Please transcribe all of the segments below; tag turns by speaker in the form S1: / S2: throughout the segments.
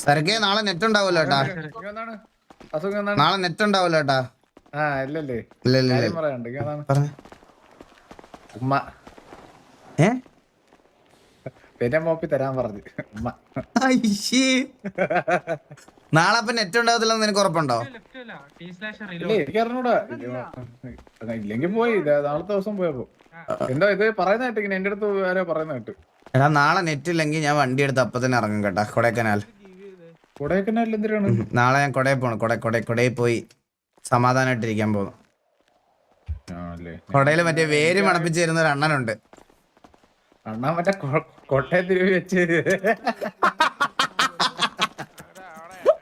S1: സരക്കേ നാളെ നെറ്റ് ഉണ്ടാവൂല്ലോ ഏട്ടാ. നാളെ നെറ്റ് ഉണ്ടാവൂല്ലോ ഏട്ടാ.
S2: ഇല്ലല്ലേ
S1: ഇല്ല പറഞ്ഞ
S2: ഉമ്മ പിന്നെ മോപ്പി തരാൻ പറഞ്ഞു ഉമ്മ.
S1: നാളെ അപ്പൊ നെറ്റ് ഉണ്ടാവത്തില്ലെന്ന് നിനക്ക് ഉറപ്പുണ്ടോ?
S2: ഇല്ല എനിക്ക് അറിഞ്ഞൂടാ. ഇല്ലെങ്കിൽ പോയി നാളത്തെ ദിവസം പോയപ്പോ എന്താ ഇത് പറയുന്ന കേട്ട് ഇങ്ങനെ എന്റെ അടുത്ത് ആരോ പറയുന്ന കേട്ട്.
S1: എടാ നാളെ നെറ്റ് ഇല്ലെങ്കിൽ ഞാൻ വണ്ടി എടുത്ത് അപ്പൊ തന്നെ ഇറങ്ങും കേട്ടാ. കൊടൈക്കനാൽ
S2: കൊടൈക്കനാൽ എന്തിനാണ്?
S1: നാളെ ഞാൻ കൊടയിൽ പോണം. കൊടയിൽ പോയി സമാധാനമായിട്ടിരിക്കാൻ പോകുന്നു. കൊടയില് മറ്റേ വേര് മണപ്പിച്ച് തരുന്ന ഒരു അണ്ണനുണ്ട്.
S2: അണ്ണാ മറ്റേ കൊട്ടയത്തിരി വെച്ച്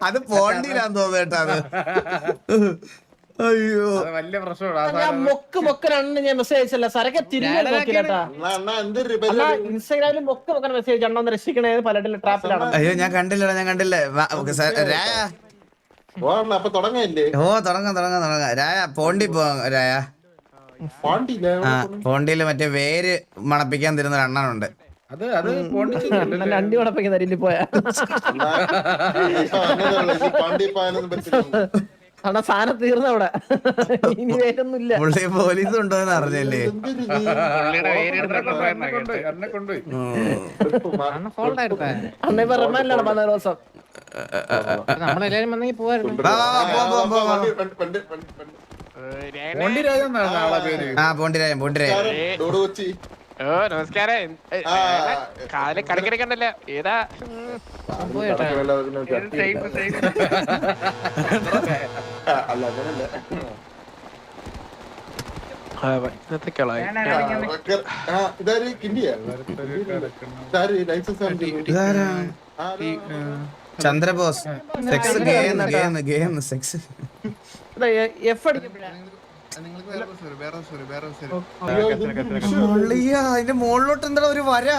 S1: അത് പോണ്ടിയിലാന്ന് തോന്നുന്നു കേട്ടാ. അത് അയ്യോ
S2: വലിയ പ്രശ്നമാണ്.
S3: ഞാൻ മെസ്സേജ് അയച്ചല്ല സരക്കെ തിരികെ നോക്കിയിട്ടാ. ഇൻസ്റ്റാഗ്രാമിൽ മൊക്കെ മെസ്സേജ് അണ്ണ രക്ഷിക്കണേ പലരുടെ ട്രാപ്പിലാണ്.
S1: അയ്യോ ഞാൻ കണ്ടില്ല തുടങ്ങാം രായ പോണ്ടി പോവാം. രായ പോണ്ടിയില് മറ്റേ വേര് മണപ്പിക്കാൻ തരുന്ന ഒരു അണ്ണനുണ്ട്.
S3: അണ്ടി മണപ്പിക്കുന്ന അരിയിൽ പോയാ അണ്ണാ സാധനം തീർന്ന അവിടെ ഇനി വേറൊന്നുമില്ല.
S1: പുള്ളി പോലീസ് ഉണ്ടോന്ന് അറിഞ്ഞല്ലേ?
S3: അണ്ണ ഇപ്പൊ റിമാൻഡിലാണ് 15 ദിവസം. നമ്മളെല്ലാരും വന്നെങ്കിൽ പോവായിരുന്നു.
S1: പോണ്ടിരായം
S4: നമസ്കാരം. കാല് കടക്കിടക്കണ്ടല്ലോ ഏതാ
S1: ചന്ദ്രബോസ് സെക്സ് സെക്സ്
S3: എഫ് അടിക്കപ്പെടാ
S1: അതിന്റെ മുകളിലോട്ട് എന്താ ഒരു വര.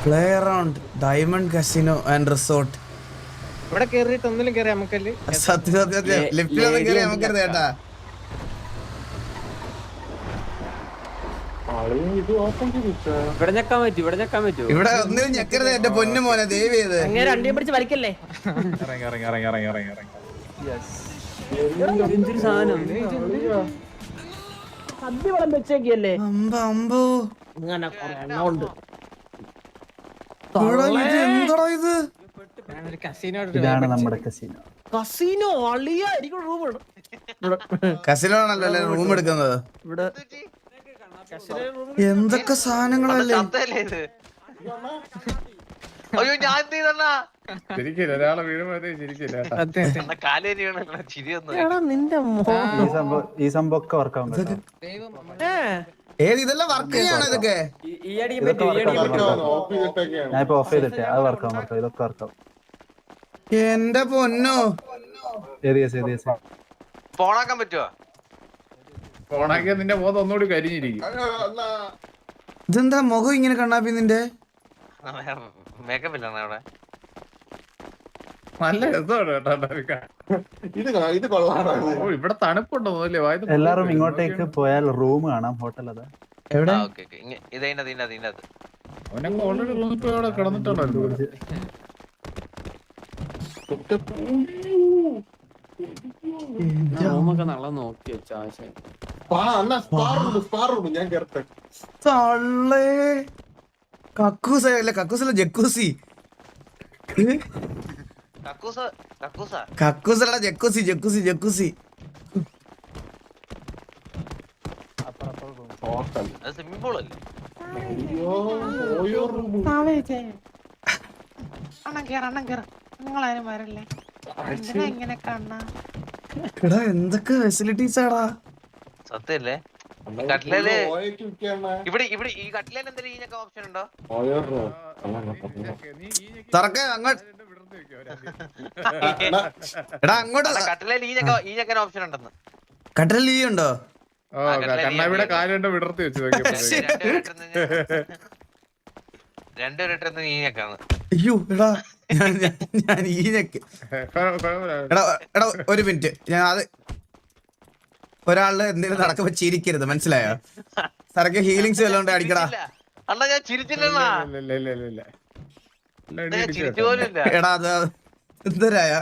S1: Play around diamond casino and resort.
S3: ഇവിടെ കേറിയിട്ട് ഒന്നിലും കേറി നമുക്കല്ലേ.
S1: സത്യം ലിഫ്റ്റിലൊന്നും കേറി നമുക്കരുത് കേട്ടാ.
S3: ഇവിടെ ഞെക്കാൻ പറ്റൂ.
S1: ഇവിടെ ഒന്നിനും ഞെക്കരുത് എന്റെ പൊന്നു മോനെ ദയവ് ചെയ്ത്.
S3: അങ്ങനെ അണ്ടിയെ പിടിച്ച് വലിക്കല്ലേ. എന്തൊരു സാധനം സദ്യ വളം വെച്ചേക്കല്ലേ.
S1: അമ്പോ
S5: ഇതാണ് നമ്മുടെ കസീനോ.
S3: കസീനോ അളിയ എനിക്ക് റൂം
S1: കസിനോ ആണല്ലോ റൂം എടുക്കുന്നത്.
S3: ഇവിടെ
S1: എന്തൊക്കെ സാധനങ്ങളല്ലേ.
S4: അയ്യോ ഞാൻ
S2: ശരിക്കില്ല ഒരാളെ വീഴുമ്പോഴത്തേ ശരിക്കില്ല.
S5: ഈ സംഭവമൊക്കെ വർക്കാവും.
S1: ഇതെല്ലാം വർക്ക് ചെയ്യണോ ഇതൊക്കെ?
S5: ഞാനിപ്പോ ഓഫ് ചെയ്തിട്ടേ അത് വർക്കാവും. ഇതൊക്കെ വർക്കാവും.
S1: എന്റെ പൊന്നോ
S4: ഫോണാക്കാൻ പറ്റുമോ?
S2: ഫോണാക്കിയ നിന്റെ മുഖം ഒന്നുകൂടി കരിഞ്ഞിരിക്കും.
S1: ഇതെന്താ മുഖം ഇങ്ങനെ കണ്ണാപ്പി നിന്റെ?
S4: മേക്കപ്പ് ഇല്ലാണോ അവിടെ?
S2: നല്ല രസമാണ് കേട്ടോ. ഇവിടെ തണുപ്പുണ്ടോ?
S5: എല്ലാരും ഇങ്ങോട്ടേക്ക് പോയാൽ റൂം കാണാം. ഹോട്ടൽ അതാ
S1: എവിടെ?
S2: അവനൊക്കെ ഓൾറെഡി റൂമിൽ പോയി അവിടെ കിടന്നിട്ടുണ്ടല്ലോ.
S3: റൂമൊക്കെ നല്ല നോക്കി വെച്ചാ
S1: കക്കൂസല്ല ജക്കൂസി. കക്കൂസല്ല ജക്കൂസി.
S4: സ്വിമ്മിംഗ് പൂൾ അല്ലേ?
S1: എന്തൊക്കെ ഫെസിലിറ്റീസ് ആടാ.
S4: സത്യല്ലേ? കട്ട്ലേല് ഇവിടെ ഈ കട്ട്ലേൽ എന്തെങ്കിലും ഈഞ്ഞൊക്കെ ഓപ്ഷൻ ഉണ്ടോ?
S1: തുറക്ക അങ്ങോട്ട്. എടാ അങ്ങോട്ട്.
S4: കട്ട്ലേൽ ഈഞ്ഞൊക്കെ ഓപ്ഷൻ ഉണ്ടെന്ന്.
S1: കട്ടലിൽ ഈ ഉണ്ടോ?
S2: കണ്ണാവിടെ കാലുകൊണ്ട് വിടർത്തി വെച്ച്
S4: രണ്ടുപേരുടെ ഈഞ്ഞൊക്കെയാണ്.
S1: അയ്യോ എടാ ഞാൻ ഈഞ്ഞക്ക്. എടാ ഒരു മിനിറ്റ്. ഞാൻ അത് ഒരാള് എന്തെങ്കിലും നടക്കുമ്പോ ചിരിക്കരുത്, മനസ്സിലായോ? സരക്ക് ഹീലിങ്സ് വല്ലോണ്ട് അടിക്കടാ.
S4: അണ്ണാ ഞാൻ ചിരിച്ചില്ല. ചിരിച്ചു പോലും ഇല്ല.
S1: എടാ അത് എന്തരായ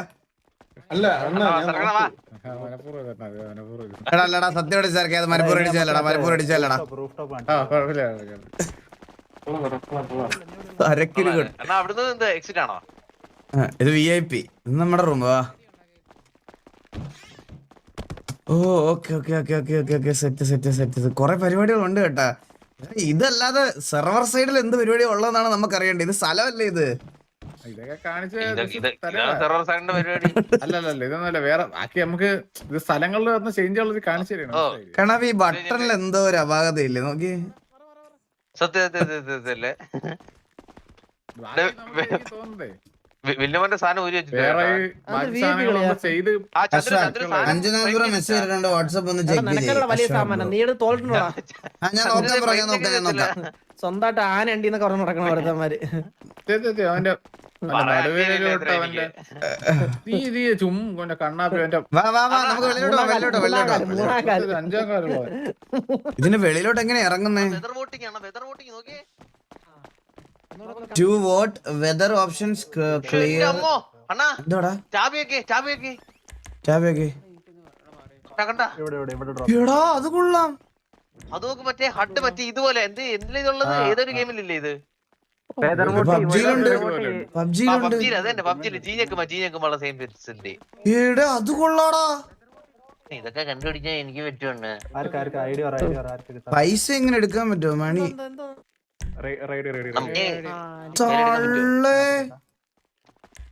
S1: എടാ അല്ലടാ സത്യം അടിച്ചേർക്കെ അത് മലപ്പൂർ അടിച്ചല്ലടാ മലപ്പൂർ അടിച്ചല്ലടാ
S5: റൂഫ് ടോപ്പ് ആണ്.
S1: അരക്കില്
S4: എന്നാ അവിടുന്ന് എന്ത് എക്സിറ്റ് ആണോ?
S1: ഇത് VIP ഇത് നമ്മുടെ റൂം വാ. Oh okay okay okay okay okay okay set set set കൊറേ പരിപാടികളുണ്ട് കേട്ടാ. ഇതല്ലാതെ സെർവർ സൈഡിൽ എന്ത് പരിപാടി ഉള്ളതെന്നാണ് നമുക്ക് അറിയേണ്ടത്. ഇത് സ്ഥലമല്ലേ ഇത്?
S2: ഇതൊക്കെ കാണിച്ച
S4: സെർവർ സൈഡിന്റെ പരിപാടി
S2: അല്ലല്ല ഇതൊന്നുമല്ല വേറെ ബാക്കി നമുക്ക് ഇത് സ്ഥലങ്ങളിൽ വന്ന് ചേഞ്ച് ഉള്ളത് കാണിച്ചു തരണം.
S1: കാരണം ഈ ബട്ടണിൽ എന്തോ ഒരു അപാകതയില്ലേ നോക്കി.
S4: സത്യല്ലേ
S2: ബാക്കി നമുക്ക് എനിക്ക് തോന്നുന്നതേ
S4: വില്ലുമന്റെ സാധനം ഊരി വെച്ചിട്ട്
S2: വേറെ ഈ ബാക്കി സാധനങ്ങളൊന്നും ചെയ്ത്
S1: അഞ്ജനാപുരം മെസ്സേജ് ഇട്ടിട്ടുണ്ട് വാട്സാപ്പ് ഒന്ന് ചെക്ക്
S3: നിനക്കല്ല വലിയ സാമാനം നീ എടുത്ത് തോളിട്ടുണ്ടോടാ.
S1: ഞാൻ നോക്കാം ബ്രോ ഞാൻ നോക്കാം.
S3: സ്വന്തമായിട്ട് ആന ഉണ്ടിന്നൊക്കെ പറഞ്ഞു നടക്കണ ഒരുത്തന്മാര്.
S2: അവന്റെ നടുവേലോട്ട് അവന്റെ തീ ചുമ്മാ കണ്ണാപ്പി അവന്റെ
S1: വാ വാ വാ നമുക്ക് വെളിയിലോട്ട് പോവാം, വെളിയിലോട്ട് വെളിയിലോട്ട്.
S3: മൂന്നാം കാലം.
S2: 5ാം കാലുള്ള
S1: ഇതിന് വെളിയിലോട്ട് എങ്ങനെ ഇറങ്ങുന്നേ?
S4: വെതർ വോട്ടിംഗ് ആണ്. വെതർ വോട്ടിംഗ് നോക്കിയേ.
S1: To vote weather options clear.
S4: അമ്മോ അണ്ണാ
S1: എന്തോടാ
S4: ചാബിയൊക്കെ
S1: ടാബൊക്കെ
S4: കണ്ട
S5: ഇവിടെ
S1: എടാ അത് കൊള്ളാം.
S4: അത് നോക്ക് മറ്റേ ഹട്ട് മറ്റേ ഇതുപോലെ എന്തിനാ ഇതുള്ളത്? ഏതൊരു ഗെയിമിലില്ലേ ഇത്?
S1: പബ്ജിയിലുണ്ട് പബ്ജിയിലുണ്ട്.
S4: പബ്ജിയിൽ അതന്നെ പബ്ജിയില് ജീഞ്ഞക്കുമ്പോ സെയിം ഫിറ്റ്സിന്റെ
S1: എടാ അത് കൊള്ളാടാ.
S4: ഇതൊക്കെ കണ്ടുപിടിക്കാൻ എനിക്ക് പറ്റുമെന്ന്.
S5: ആർക്ക് ഐഡിയ ആർക്ക്
S1: പൈസ എങ്ങനെ എടുക്കാൻ പറ്റുമോ മണി?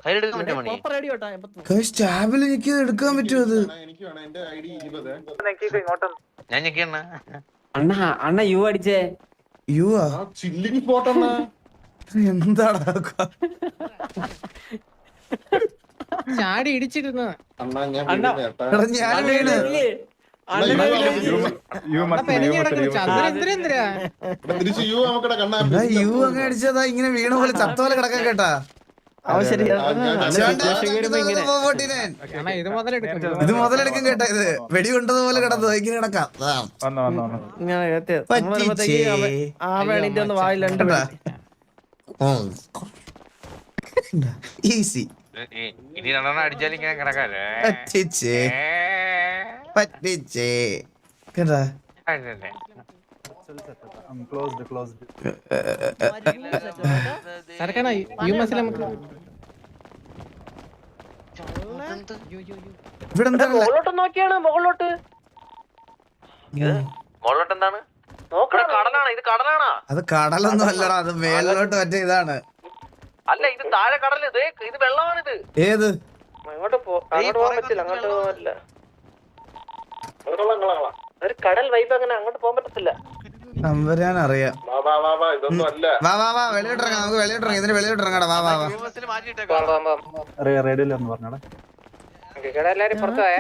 S4: കയ്യിലെടുക്കാൻ പറ്റുമോ മണി?
S3: proper idea കേട്ടോ, എപ്പോ
S1: സ്റ്റാബിൽ എനിക്ക് എടുക്കാൻ പറ്റുമോ അത്?
S4: ഞാൻ ഞെക്കിയണ്ണ
S3: അണ്ണ യു അടിച്ചേ.
S1: യുവാ
S2: ചില്ലിങ് സ്പോട്ടാണ്.
S1: എന്താടാ
S3: ചാടി ഇടിച്ചിരുന്ന
S1: എടാ ഞാൻ വീണ്. എടാ യു അങ്ങ് അടിച്ചതാ ഇങ്ങനെ വീണ പോലെ ചത്ത പോലെ കിടക്കാൻ കേട്ടാ. ഇത് മുതലെടുക്കും കേട്ടാ. ഇത് വെടി കൊണ്ടതുപോലെ കിടന്നു ഇങ്ങനെ കിടക്കാം.
S3: ആ വേണിന്റെ ഒന്ന് വായിലുണ്ട്.
S1: ഈസി
S4: ഇനി രണ്ടെണ്ണം അടിച്ചാലും ഇങ്ങനെ കിടക്കാല്ലേ?
S1: പറ്റിച്ചേ പറ്റിച്ചേ കേട്ടാ.
S5: ക്ലോസ്ഡ്
S1: ഇവിടെ എന്താ
S3: മുകളിലോട്ട് നോക്കിയാണ് മുകളിലോട്ട്
S4: മുകളിലോട്ട് എന്താണ്? കടലാണ്. ഇത് കടലാണോ?
S1: അത് കടലൊന്നും അല്ലടാ, അത് മേലിലോട്ട് മറ്റേ ഇതാണ്.
S4: അല്ല ഇത് താഴെ കടല്. ഇത് വെള്ളമാണിത്.
S1: ഏത്
S3: അങ്ങോട്ട് പോകാൻ പറ്റില്ല. അങ്ങോട്ട് പോകാൻ പറ്റില്ല. ഒരു കടൽ വൈബ് അങ്ങനെ അങ്ങോട്ട് പോകാൻ പറ്റത്തില്ല.
S1: നമ്പരാൻ അറിയാം. വാ വാ വാ വെളിയിട്ടിറങ്ങാം, നമുക്ക് വെളിയിട്ടിറങ്ങാം. ഇതിന് വെളിയിട്ടിറങ്ങാടാ. വാ വാ വാ
S5: റേഡിയോയിൽ ഒന്ന് പറഞ്ഞോടാ.
S3: എല്ലാരും പുറത്തു പോയേ.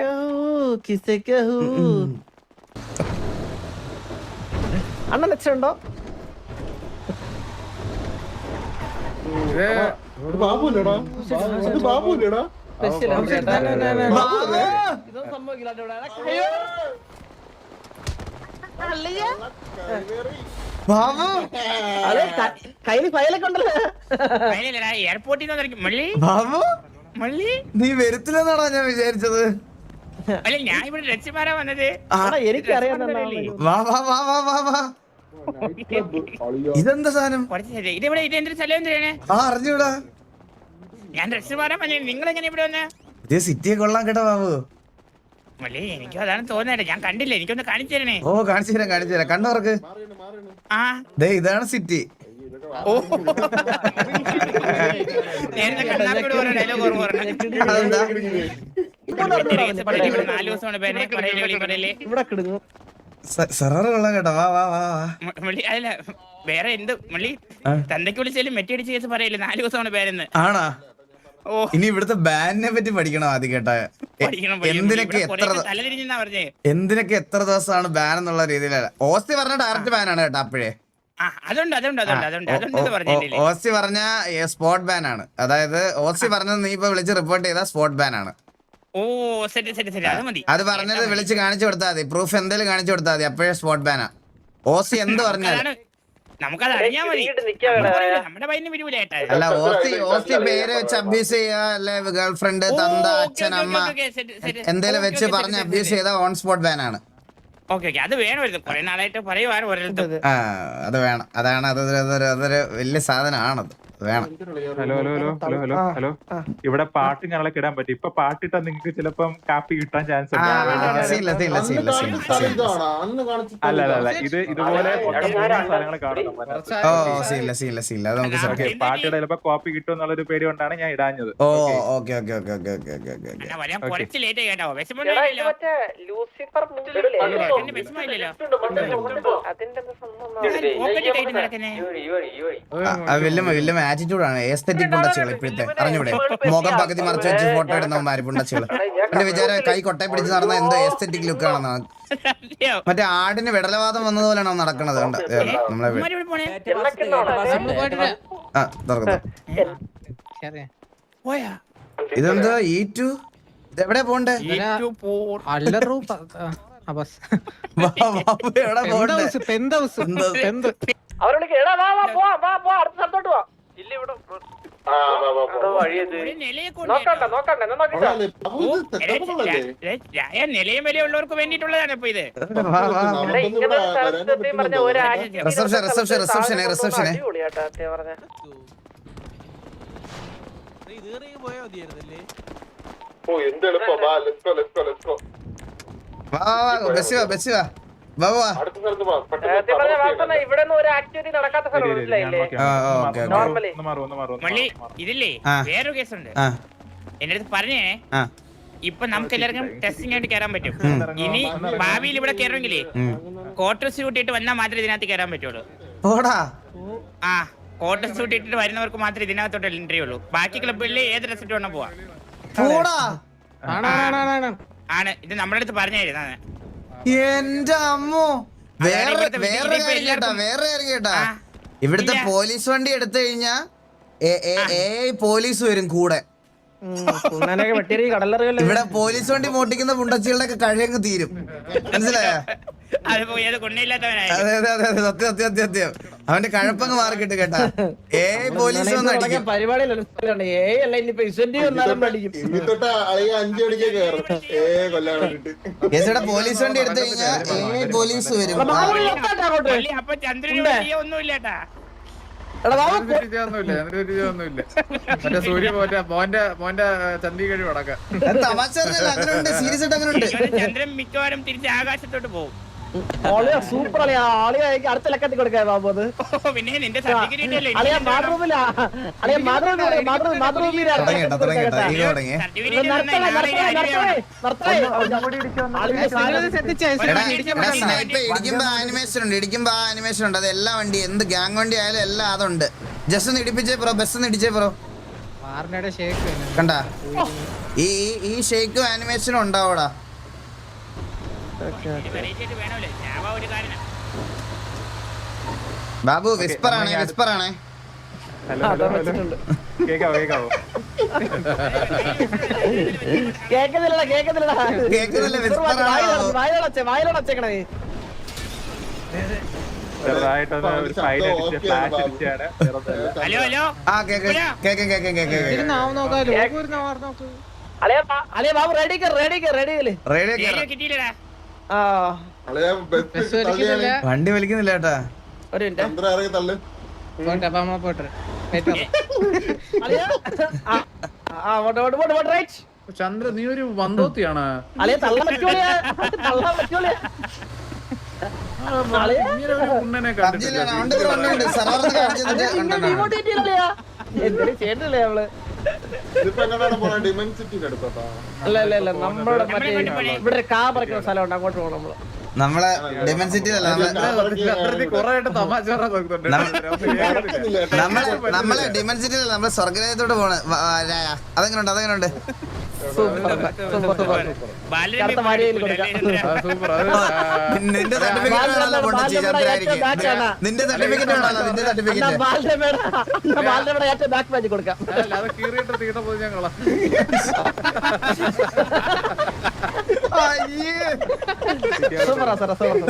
S3: അണ്ണൻ ലക്ഷമുണ്ടോ? ഇതൊന്നും സംഭവിക്കില്ല.
S1: ബാബു
S3: കയ്യിൽ ഫയലൊക്കെ ഉണ്ടല്ലോ.
S6: എയർപോർട്ടിൽ
S1: ബാബു നീ വരുത്തില്ലെന്നാണോ ഞാൻ വിചാരിച്ചത്?
S6: അല്ല ഞാൻ ഇവിടെ രക്ഷമാരാ വന്നത്.
S3: എനിക്കറിയാം.
S1: വാ വാ വാ വാ വാ വാ. ഇതെന്താ സാധനം?
S6: ഇതിവിടെ ഇതെന്തൊരു സ്ഥലം എന്തിനാണ്?
S1: ആ അറിഞ്ഞൂടാ.
S6: ഞാൻ രക്ഷമാരാൻ വന്നത്. നിങ്ങൾ എങ്ങനെ ഇവിടെ വന്ന്?
S1: ഇത് സിറ്റിയെ കൊള്ളാൻ കേട്ടോ ബാബു.
S6: മള്ളി എനിക്കും അതാണ് തോന്നേട്ടെ. ഞാൻ കണ്ടില്ല. എനിക്കൊന്ന് കാണിച്ചു തരണേ.
S1: ഓ കാണിച്ചു തരാം കണ്ണുറക്ക്.
S6: ആ
S1: ദേ ഇതാണ് സിറ്റി.
S6: നേരത്തെ കണ്ണാപ്പിയോട് പറഞ്ഞ ഡയലോഗ് ഓർമ്മ പറഞ്ഞേ.
S1: അതെന്താ?
S6: 4 ദിവസമാണ് പറയല്ലേ.
S3: ഇവിടെ കിടങ്ങും.
S1: സെറർ കൊള്ളാൻ കേട്ടോ. വാ വാ വാ വാ.
S6: മള്ളി അല്ല വേറെ എന്ത് മള്ളി തന്തയ്ക്ക് വിളിച്ചാലും മെറ്റടിച്ച കേസ് പറയില്ലേ 4 ദിവസമാണ് പേരെന്ന്.
S1: ആണാ?
S6: ഓ
S1: ഇനി ഇവിടുത്തെ ബാനിനെ പറ്റി പഠിക്കണം ആദ്യം കേട്ടാ. എന്തിനൊക്കെ എത്ര ദിവസമാണ് ബാൻ എന്നുള്ള രീതിയിലല്ല. ഓസി പറഞ്ഞ ഡയറക്റ്റ് ബാനാണ് കേട്ടോ. അപ്പോഴേ ഓസി പറഞ്ഞ സ്പോട്ട് ബാൻ ആണ്. അതായത് ഓസി പറഞ്ഞത് നീ ഇപ്പൊ വിളിച്ച് റിപ്പോർട്ട് ചെയ്ത സ്പോട്ട് ബാൻ ആണ്.
S6: ഓ ശരി ശരി ശരി അത് മതി.
S1: അത് പറഞ്ഞത് വിളിച്ച് കാണിച്ചു കൊടുത്താൽ മതി. പ്രൂഫ് എന്തെങ്കിലും കാണിച്ചു കൊടുത്താൽ മതി. അപ്പോഴേ സ്പോട്ട് ബാനാ. ഓസി എന്ത് പറഞ്ഞാലും
S6: നമുക്കത് അറിയാൻ മതി. നമ്മുടെ പയ്യന് വിരൂല ഏട്ടാ.
S1: അല്ല ഓസ്തി പേര് വെച്ച് അബ്യൂസ് ചെയ്യാ അല്ലെ ഗേൾഫ്രണ്ട് തന്ത അച്ഛൻ അമ്മ എന്തേലും വെച്ച് പറഞ്ഞ് അബ്യൂസ് ചെയ്ത ഓൺ സ്പോട്ട് ബാൻ ആണ്.
S6: ഓക്കെ അത് വേണമായിരുന്നു. കുറെ നാളായിട്ട് പറയുവാണ് ഓരോരുത്തർ.
S1: അത് വേണം. അതാണ് അതൊരു വലിയ സാധനമാണത്. വേണം.
S7: Hello hello hello hello hello hello ഇവിടെ പാട്ട് ഞങ്ങളൊക്കെ ഇടാൻ പറ്റും. ഇപ്പൊ പാട്ടിട്ടാ നിങ്ങൾക്ക് ചിലപ്പം കാപ്പി കിട്ടാൻ ചാൻസ് ഉണ്ട്. അല്ല അല്ല അല്ല ഇതുപോലെ സ്ഥലങ്ങൾ കാണും. പാട്ടിട ചിലപ്പോ കോപ്പി കിട്ടും എന്നുള്ളൊരു പേടി കൊണ്ടാണ് ഞാൻ ഇടാഞ്ഞത്.
S6: കുറച്ച് ലേറ്റ് ആയി കേട്ടോ.
S1: വലിയ ആറ്റിറ്റ്യൂഡാണ്. എസ്തെറ്റിക് പുണ്ടച്ചികൾ ഇപ്പോഴത്തെ അറിഞ്ഞൂടെ? മുഖം പകുതി മറച്ചു വെച്ച് ഫോട്ടോ ഇടുന്നവന്മാര് പുണ്ടച്ചികൾ. എന്റെ വിചാരം കൈ കൊട്ടയെ പിടിച്ച് നടന്ന എന്തോ എസ്തെറ്റിക് ലുക്ക് ആണെന്നാണ്. മറ്റേ ആടിന് വിടലവാദം വന്നതുപോലെയാണോ നടക്കണത്? നമ്മളെ ഇതെന്താ E2? ഇതെവിടെ പോണ്ടേ?
S6: നിലയും വിലയുള്ളവർക്ക് വേണ്ടിയിട്ടുള്ളതാണ് ഇപ്പൊ ഇത്.
S1: റിസപ്ഷനെ
S6: ഇതില്ലേ വേറൊരു കേസുണ്ട്. എന്റെ അടുത്ത് പറഞ്ഞേ ഇപ്പൊ നമുക്ക് എല്ലാവർക്കും ടെസ്റ്റിംഗ് ആയിട്ട് കയറാൻ പറ്റും. ഇനി ഭാവിയിൽ ഇവിടെ കയറുമെങ്കിലേ കോട്ടർ സ്യൂട്ട് ഇട്ട് വന്നാൽ മാത്രമേ ഇതിനകത്ത് കയറാൻ പറ്റുള്ളൂ. ആ കോട്ടർ സ്യൂട്ട് ഇട്ടിട്ട് വരുന്നവർക്ക് മാത്രമേ ഇതിനകത്തോട്ട് എൻട്രി ഉള്ളൂ. ബാക്കി ക്ലബിൽ ഏത് ഡ്രസ് ഇട്ട് വേണം പോവാ. ആണ് ഇത് നമ്മുടെ അടുത്ത് പറഞ്ഞായിരുന്നു.
S1: എന്റെ അമ്മോ വേറെ കേട്ടാ. ഇവിടുത്തെ പോലീസ് വണ്ടി എടുത്തു കഴിഞ്ഞാ പോലീസ് വരും കൂടെ. ഇവിടെ പോലീസ് വണ്ടി മോട്ടിക്കുന്ന പുണ്ടച്ചികളുടെ ഒക്കെ കഴിയങ്ങ് തീരും. മനസ്സിലായോ? അതെ അതെ അതെ സത്യം. അവന്റെ കഴപ്പങ്ങ് മാറി കിട്ടും കേട്ടാ. പോലീസ് വന്ന് അടിക്കും. പോലീസ് വണ്ടി എടുത്തു കഴിഞ്ഞാ പോലീസ് വരും.
S2: മറ്റേ സൂര്യ മോന്റെ ചണ്ഡീഗഡ് വടക്ക
S1: തമാശ സീരിയസ് ആയിട്ട് അങ്ങനെ ഉണ്ട്.
S6: ചന്ദ്രൻ മിക്കവാറും തിരിച്ച് ആകാശത്തോട്ട് പോകും.
S3: സൂപ്പർ അടുത്ത ലക്കത്തിൽ കൊടുക്കാൻ ബാബു. അത്
S6: പിന്നെ നിന്റെ സർട്ടിഫിക്കറ്റ് അല്ലേ
S1: ഇടിക്കുമ്പോ ആനിമേഷൻ ഉണ്ട്. അത് എല്ലാ വണ്ടി എന്ത് ഗ്യാങ് വണ്ടി ആയാലും എല്ലാം അതുണ്ട്. ജസ്റ്റ് ഒന്ന് ഇടിപ്പിച്ചേ ബ്രോ. ബസ് ഒന്ന് ഇടിച്ചേ ബ്രോ. കണ്ടാ ഈ ഷേക്കും ആനിമേഷനും ഉണ്ടാവൂടാ. ബാബു വിസ്പറാണേ.
S7: കേക്കാവോ
S1: കേക്കുന്നില്ല.
S7: ചെറുതായിട്ടൊന്ന് ഒരു സൈഡ് അടിച്ച് ഫ്ലാഷ് അടിച്ചാണ്.
S6: ഹലോ ഹലോ
S3: ബാബു റെഡി
S6: കിട്ടിയില്ലടാ.
S1: വണ്ടി വലിക്കുന്നില്ല കേട്ടാ.
S2: ചന്ദ്ര നീ ഒരു വന്തോത്തിയാണ്. പുണ്ണനെ കണ്ടിട്ടില്ല.
S3: അല്ല നമ്മുടെ മറ്റേ ഇവിടെ കാ പറിക്കുന്ന സ്ഥലമുണ്ട്. അങ്ങോട്ട് പോകണം നമ്മള്.
S1: നമ്മളെ ഡിമെൻസിറ്റിയിലല്ല നമ്മളെ ഡിമെൻസിറ്റിയിലല്ല നമ്മളെ സ്വർഗരാജ്യത്തോട്ട് പോണ. അതെങ്ങനെയുണ്ട്? നിന്റെ സർട്ടിഫിക്കറ്റ്
S3: കൊടുക്കാം. സൂപ്പറാ സാറേ സൂപ്പർ.